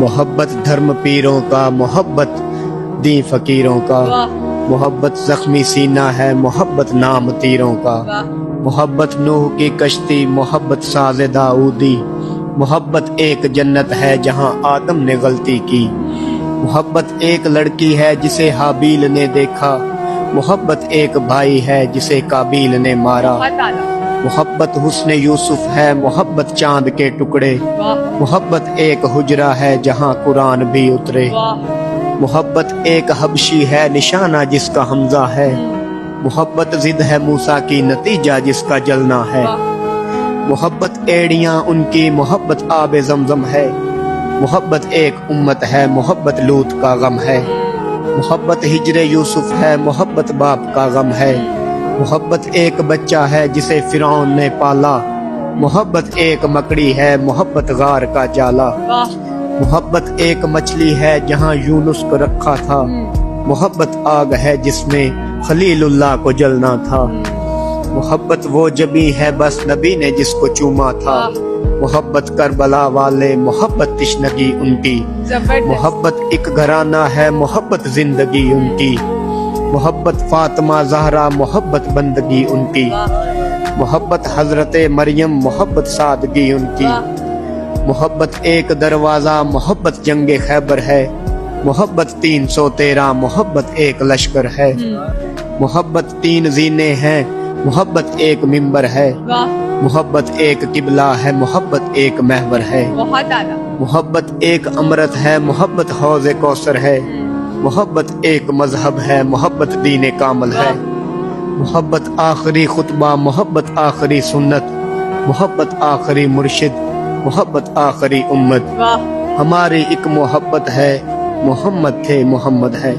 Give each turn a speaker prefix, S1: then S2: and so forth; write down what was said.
S1: محبت دھرم پیروں کا، محبت دین فقیروں کا، محبت زخمی سینہ ہے، محبت نام تیروں کا، محبت نوح کی کشتی، محبت ساز داؤدی، محبت ایک جنت ہے جہاں آدم نے غلطی کی، محبت ایک لڑکی ہے جسے حابیل نے دیکھا، محبت ایک بھائی ہے جسے قابیل نے مارا، محبت حسن یوسف ہے، محبت چاند کے ٹکڑے، محبت ایک حجرہ ہے جہاں قرآن بھی اترے، محبت ایک حبشی ہے نشانہ جس کا حمزہ ہے، محبت ضد ہے موسیٰ کی نتیجہ جس کا جلنا ہے، محبت ایڑیاں ان کی، محبت آب زمزم ہے، محبت ایک امت ہے، محبت لوط کا غم ہے، محبت ہجر یوسف ہے، محبت باپ کا غم ہے، محبت ایک بچہ ہے جسے فرعون نے پالا، محبت ایک مکڑی ہے، محبت غار کا جالا، محبت ایک مچھلی ہے جہاں یونس کو رکھا تھا، محبت آگ ہے جس میں خلیل اللہ کو جلنا تھا، محبت وہ جبی ہے بس نبی نے جس کو چوما تھا، محبت کربلا والے، محبت تشنگی ان کی، محبت ایک گھرانہ ہے، محبت زندگی ان کی، محبت فاطمہ زہرا، محبت بندگی ان کی، محبت حضرت مریم، محبت سادگی ان کی، محبت ایک دروازہ، محبت جنگ خیبر ہے، محبت 313، محبت ایک لشکر ہے، محبت 3 زینے ہیں، محبت ایک ممبر ہے، محبت ایک قبلہ ہے، محبت ایک محور ہے، محبت ایک امرت ہے، محبت حوض کوثر ہے، محبت ایک مذہب ہے، محبت دین کامل ہے، محبت آخری خطبہ، محبت آخری سنت، محبت آخری مرشد، محبت آخری امت، ہماری ایک محبت ہے، محمد تھے محمد ہے۔